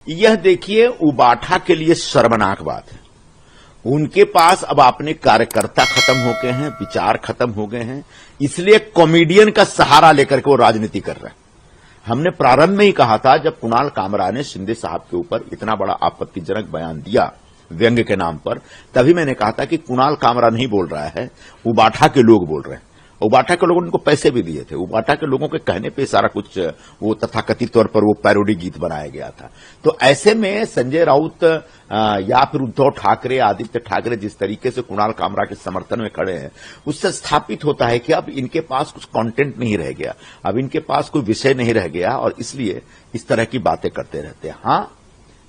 यह देखिए उबाठा के लिए शर्मनाक बात है। उनके पास अब अपने कार्यकर्ता खत्म हो गए हैं, विचार खत्म हो गए हैं, इसलिए कॉमेडियन का सहारा लेकर के वो राजनीति कर रहे हैं। हमने प्रारंभ में ही कहा था, जब कुणाल कामरा ने शिंदे साहब के ऊपर इतना बड़ा आपत्तिजनक बयान दिया व्यंग्य के नाम पर, तभी मैंने कहा था कि कुणाल कामरा नहीं बोल रहा है, उबाठा के लोग बोल रहे हैं। उबाठा के लोगों ने उनको पैसे भी दिए थे। उबाठा के लोगों के कहने पे सारा कुछ वो तथाकथित तौर पर वो पैरोडी गीत बनाया गया था। तो ऐसे में संजय राउत या फिर उद्धव ठाकरे, आदित्य ठाकरे जिस तरीके से कुणाल कामरा के समर्थन में खड़े हैं, उससे स्थापित होता है कि अब इनके पास कुछ कंटेंट नहीं रह गया, अब इनके पास कोई विषय नहीं रह गया और इसलिए इस तरह की बातें करते रहते हैं। हां,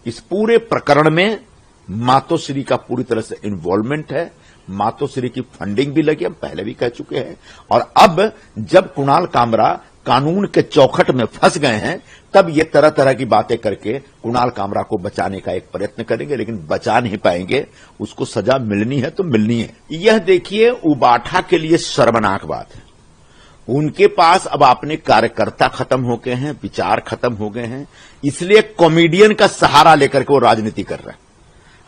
इस पूरे प्रकरण में मातोश्री का पूरी तरह से इन्वॉल्वमेंट है, मातोश्री की फंडिंग भी लगी, हम पहले भी कह चुके हैं। और अब जब कुणाल कामरा कानून के चौखट में फंस गए हैं, तब ये तरह तरह की बातें करके कुणाल कामरा को बचाने का एक प्रयत्न करेंगे, लेकिन बचा नहीं पाएंगे। उसको सजा मिलनी है तो मिलनी है। यह देखिए उबाठा के लिए शर्मनाक बात है। उनके पास अब अपने कार्यकर्ता खत्म हो गए हैं, विचार खत्म हो गए हैं, इसलिए कॉमेडियन का सहारा लेकर के वो राजनीति कर रहे हैं।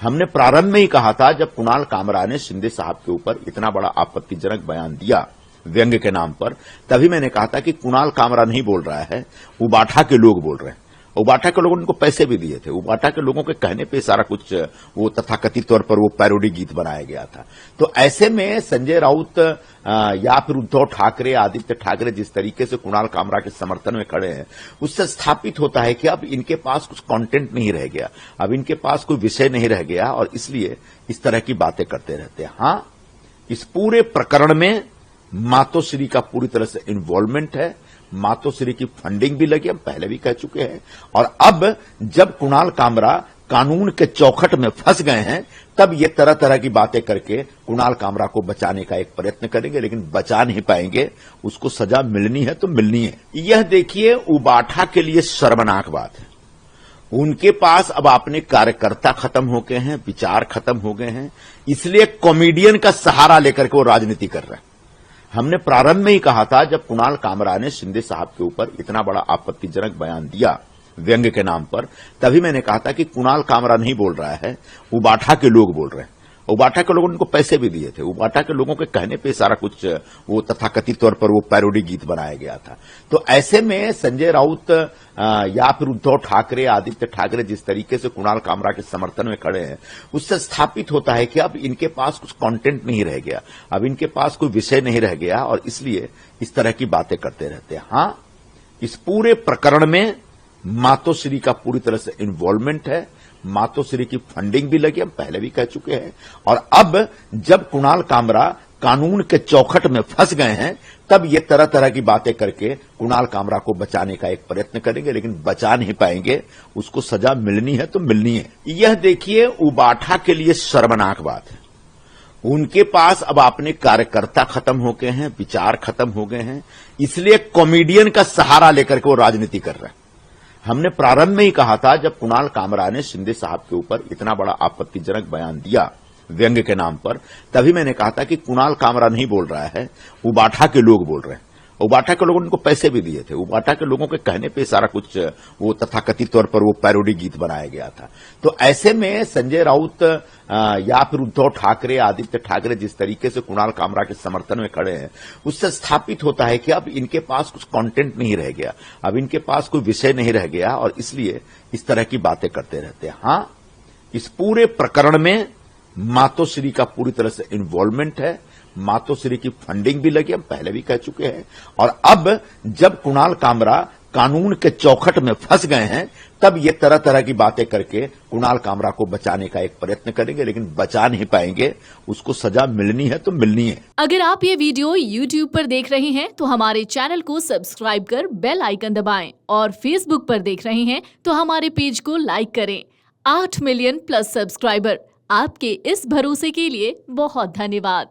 हमने प्रारंभ में ही कहा था, जब कुणाल कामरा ने शिंदे साहब के ऊपर इतना बड़ा आपत्तिजनक बयान दिया व्यंग्य के नाम पर, तभी मैंने कहा था कि कुणाल कामरा नहीं बोल रहा है, उबाठा के लोग बोल रहे हैं। उबाठा के लोगों ने उनको पैसे भी दिए थे। उबाठा के लोगों के कहने पे सारा कुछ वो तथाकथित तौर पर वो पैरोडी गीत बनाया गया था। तो ऐसे में संजय राउत या फिर उद्धव ठाकरे, आदित्य ठाकरे जिस तरीके से कुणाल कामरा के समर्थन में खड़े हैं, उससे स्थापित होता है कि अब इनके पास कुछ कंटेंट नहीं रह गया, अब इनके पास कोई विषय नहीं रह गया और इसलिए इस तरह की बातें करते रहते हैं। हां, इस पूरे प्रकरण में मातोश्री का पूरी तरह से इन्वॉल्वमेंट है, मातोश्री की फंडिंग भी लगी, हम पहले भी कह चुके हैं। और अब जब कुणाल कामरा कानून के चौखट में फंस गए हैं, तब ये तरह तरह की बातें करके कुणाल कामरा को बचाने का एक प्रयत्न करेंगे, लेकिन बचा नहीं पाएंगे। उसको सजा मिलनी है तो मिलनी है। यह देखिए उबाठा के लिए शर्मनाक बात है। उनके पास अब अपने कार्यकर्ता खत्म हो गए हैं, विचार खत्म हो गए हैं, इसलिए कॉमेडियन का सहारा लेकर के वो राजनीति कर रहे हैं। हमने प्रारंभ में ही कहा था, जब कुणाल कामरा ने शिंदे साहब के ऊपर इतना बड़ा आपत्तिजनक बयान दिया व्यंग्य के नाम पर, तभी मैंने कहा था कि कुणाल कामरा नहीं बोल रहा है, उबाठा के लोग बोल रहे हैं। उबाठा के लोगों ने उनको पैसे भी दिए थे। उबाठा के लोगों के कहने पे सारा कुछ वो तथाकथित तौर पर वो पैरोडी गीत बनाया गया था। तो ऐसे में संजय राउत या फिर उद्धव ठाकरे, आदित्य ठाकरे जिस तरीके से कुणाल कामरा के समर्थन में खड़े हैं, उससे स्थापित होता है कि अब इनके पास कुछ कंटेंट नहीं रह गया, अब इनके पास कोई विषय नहीं रह गया और इसलिए इस तरह की बातें करते रहते हैं। हां, इस पूरे प्रकरण में मातोश्री का पूरी तरह से इन्वॉल्वमेंट है, मातोश्री की फंडिंग भी लगी, हम पहले भी कह चुके हैं। और अब जब कुणाल कामरा कानून के चौखट में फंस गए हैं, तब ये तरह तरह की बातें करके कुणाल कामरा को बचाने का एक प्रयत्न करेंगे, लेकिन बचा नहीं पाएंगे। उसको सजा मिलनी है तो मिलनी है। यह देखिए उबाठा के लिए शर्मनाक बात है। उनके पास अब अपने कार्यकर्ता खत्म हो गए हैं, विचार खत्म हो गए हैं, इसलिए कॉमेडियन का सहारा लेकर के वो राजनीति कर रहे हैं। हमने प्रारंभ में ही कहा था, जब कुणाल कामरा ने शिंदे साहब के ऊपर इतना बड़ा आपत्तिजनक बयान दिया व्यंग्य के नाम पर, तभी मैंने कहा था कि कुणाल कामरा नहीं बोल रहा है, उबाठा के लोग बोल रहे हैं। उबाठा के लोगों ने उनको पैसे भी दिए थे। उबाठा के लोगों के कहने पे सारा कुछ वो तथाकथित तौर पर वो पैरोडी गीत बनाया गया था। तो ऐसे में संजय राउत या फिर उद्धव ठाकरे, आदित्य ठाकरे जिस तरीके से कुणाल कामरा के समर्थन में खड़े हैं, उससे स्थापित होता है कि अब इनके पास कुछ कंटेंट नहीं रह गया, अब इनके पास कोई विषय नहीं रह गया और इसलिए इस तरह की बातें करते रहते हैं। हां, इस पूरे प्रकरण में मातोश्री का पूरी तरह से इन्वॉल्वमेंट है, मातोश्री की फंडिंग भी लगी, हम पहले भी कह चुके हैं। और अब जब कुणाल कामरा कानून के चौखट में फंस गए हैं, तब ये तरह तरह की बातें करके कुणाल कामरा को बचाने का एक प्रयत्न करेंगे, लेकिन बचा नहीं पाएंगे। उसको सजा मिलनी है तो मिलनी है। अगर आप ये वीडियो YouTube पर देख रहे हैं तो हमारे चैनल को सब्सक्राइब कर बेल आइकन दबाएं और Facebook पर देख रहे हैं तो हमारे पेज को लाइक करें। 8 मिलियन प्लस सब्सक्राइबर, आपके इस भरोसे के लिए बहुत धन्यवाद।